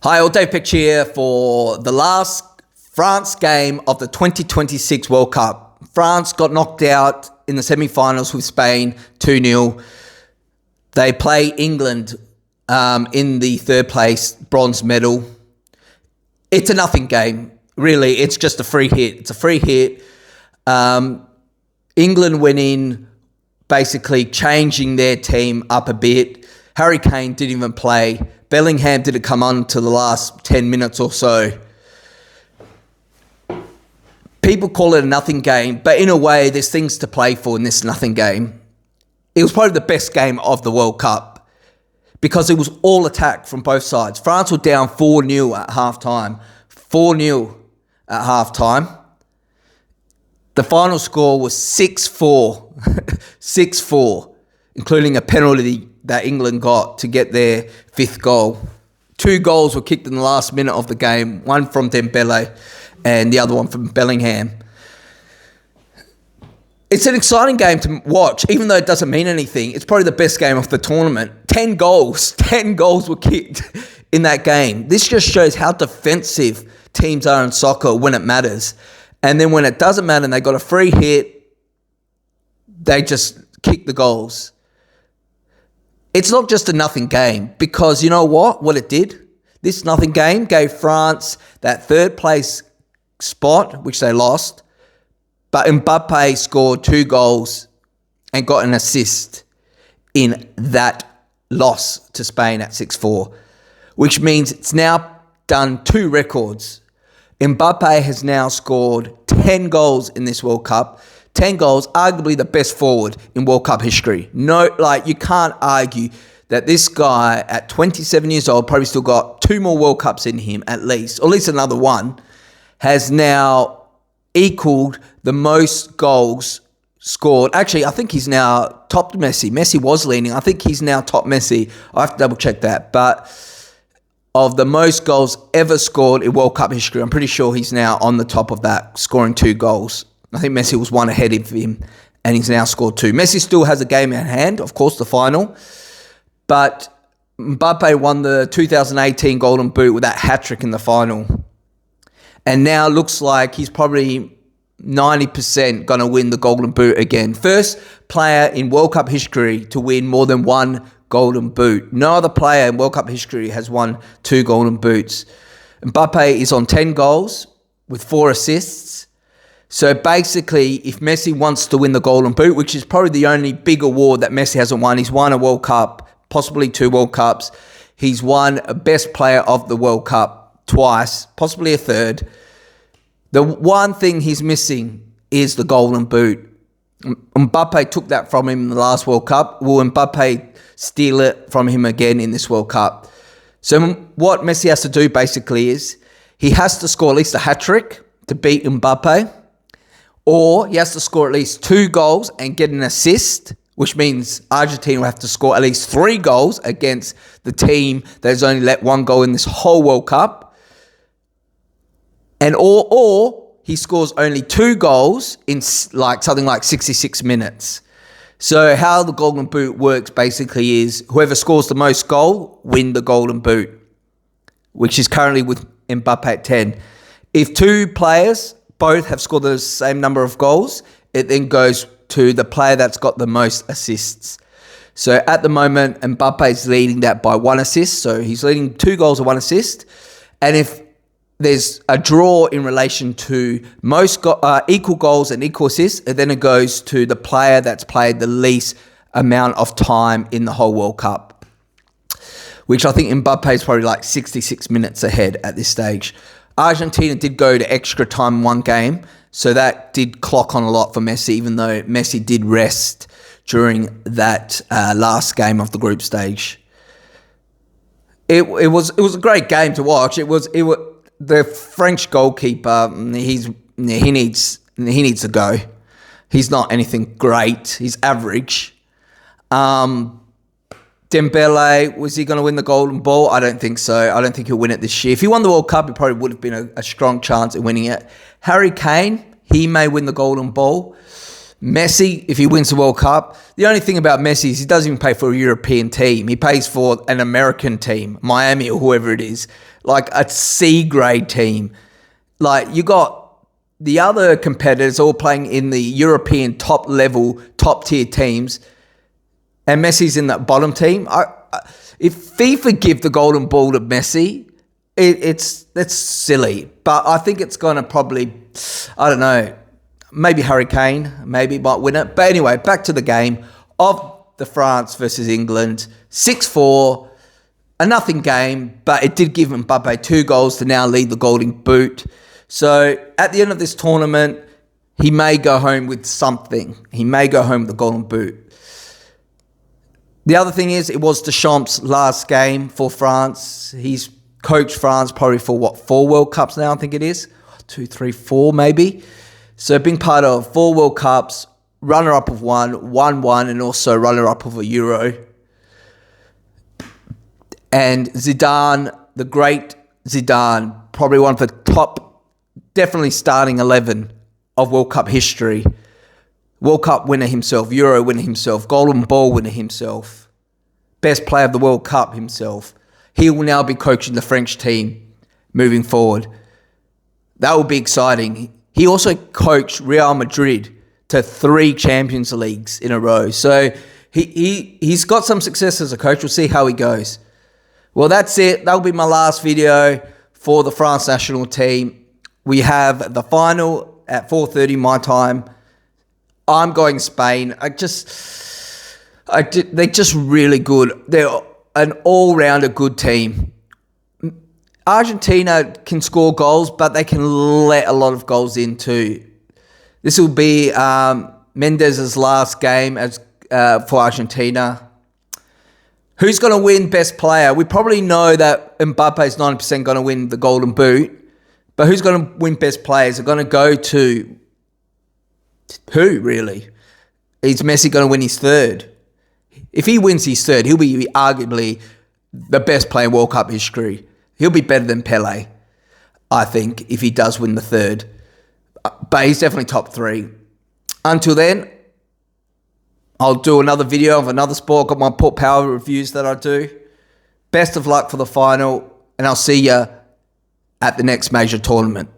Hi, all, Dave Pitch here for the last France game of the 2026 World Cup. France got knocked out in the semi-finals with Spain 2-0. They play England in the third place bronze medal. It's a nothing game, really. It's just a free hit. It's a free hit. England went in basically changing their team up a bit. Harry Kane didn't even play. Bellingham didn't come on to the last 10 minutes or so. People call it a nothing game, but in a way, there's things to play for in this nothing game. It was probably the best game of the World Cup because it was all attack from both sides. France were down 4-0 at halftime. 4-0 at halftime. The final score was 6-4. 6-4, including a penalty that England got to get their fifth goal. 2 goals were kicked in the last minute of the game, one from Mbpappe and the other one from Bellingham. It's an exciting game to watch, even though it doesn't mean anything. It's probably the best game of the tournament. 10 goals were kicked in that game. This just shows how defensive teams are in soccer when it matters. And then when it doesn't matter and they got a free hit, they just kick the goals. It's not just a nothing game because you know what it did? This nothing game gave France that third place spot, which they lost. But Mbpappe scored 2 goals and got an assist in that loss to Spain at 6-4, which means it's now done 2 records. Mbpappe has now scored 10 goals in this World Cup. 10 goals, arguably the best forward in World Cup history. You can't argue that this guy at 27 years old, probably still got 2 more World Cups in him at least, or at least another one, has now equaled the most goals scored. Actually, I think he's now topped Messi. Messi was leading. I think he's now topped Messi. I have to double check that. But of the most goals ever scored in World Cup history, I'm pretty sure he's now on the top of that, scoring 2 goals. I think Messi was 1 ahead of him, and he's now scored 2. Messi still has a game in hand, of course, the final. But Mbpappe won the 2018 Golden Boot with that hat-trick in the final. And now looks like he's probably 90% going to win the Golden Boot again. First player in World Cup history to win more than 1 Golden Boot. No other player in World Cup history has won 2 Golden Boots. Mbpappe is on 10 goals with 4 assists. So basically, if Messi wants to win the Golden Boot, which is probably the only big award that Messi hasn't won, he's won a World Cup, possibly 2 World Cups. He's won a Best Player of the World Cup twice, possibly a third. The one thing he's missing is the Golden Boot. Mbpappe took that from him in the last World Cup. Will Mbpappe steal it from him again in this World Cup? So what Messi has to do basically is he has to score at least a hat-trick to beat Mbpappe. Or he has to score at least 2 goals and get an assist, which means Argentina will have to score at least 3 goals against the team that has only let 1 goal in this whole World Cup. And or he scores only 2 goals in something like 66 minutes. So how the Golden Boot works basically is whoever scores the most goal win the Golden Boot, which is currently with Mbpappe at 10. If 2 players both have scored the same number of goals, it then goes to the player that's got the most assists. So at the moment, Mbpappe is leading that by 1 assist. So he's leading 2 goals and 1 assist. And if there's a draw in relation to most equal goals and equal assists, and then it goes to the player that's played the least amount of time in the whole World Cup, which I think Mbpappe is probably like 66 minutes ahead at this stage. Argentina did go to extra time in 1 game, so that did clock on a lot for Messi, even though Messi did rest during that last game of the group stage. It was a great game to watch. It was the French goalkeeper. He needs to go. He's not anything great. He's average. Dembele, was he going to win the Golden Ball? I don't think so. I don't think he'll win it this year. If he won the World Cup, it probably would have been a strong chance at winning it. Harry Kane, he may win the Golden Ball. Messi, if he wins the World Cup, the only thing about Messi is he doesn't even pay for a European team. He pays for an American team, Miami or whoever it is, like a C-grade team. Like, you got the other competitors all playing in the European top-level, top-tier teams, and Messi's in that bottom team. If FIFA give the golden ball to Messi, that's silly. But I think it's going to probably, I don't know, maybe Harry Kane maybe might win it. But anyway, back to the game of the France versus England. 6-4, a nothing game, but it did give Mbpappe 2 goals to now lead the Golden Boot. So at the end of this tournament, he may go home with something. He may go home with the Golden Boot. The other thing is, it was Deschamps' last game for France. He's coached France probably for, 4 World Cups now, I think it is. 2, 3, 4 maybe. So being part of 4 World Cups, runner-up of one, won, and also runner-up of a Euro. And Zidane, the great Zidane, probably one of the top, definitely starting 11 of World Cup history. World Cup winner himself, Euro winner himself, Golden Ball winner himself, best player of the World Cup himself. He will now be coaching the French team moving forward. That will be exciting. He also coached Real Madrid to 3 Champions Leagues in a row. So he's got some success as a coach. We'll see how he goes. Well, that's it. That'll be my last video for the France national team. We have the final at 4:30 my time. I'm going Spain. They're just really good. They're an all-rounder good team. Argentina can score goals, but they can let a lot of goals in too. This will be Mendez's last game for Argentina. Who's going to win best player? We probably know that Mbpappe is 90% going to win the Golden Boot, but who's going to win best players? Are going to go to who, really? Is Messi going to win his 3rd? If he wins his 3rd, he'll be arguably the best player in World Cup history. He'll be better than Pele, I think, if he does win the 3rd. But he's definitely top 3. Until then, I'll do another video of another sport. I've got my Port Power reviews that I do. Best of luck for the final, and I'll see you at the next major tournament.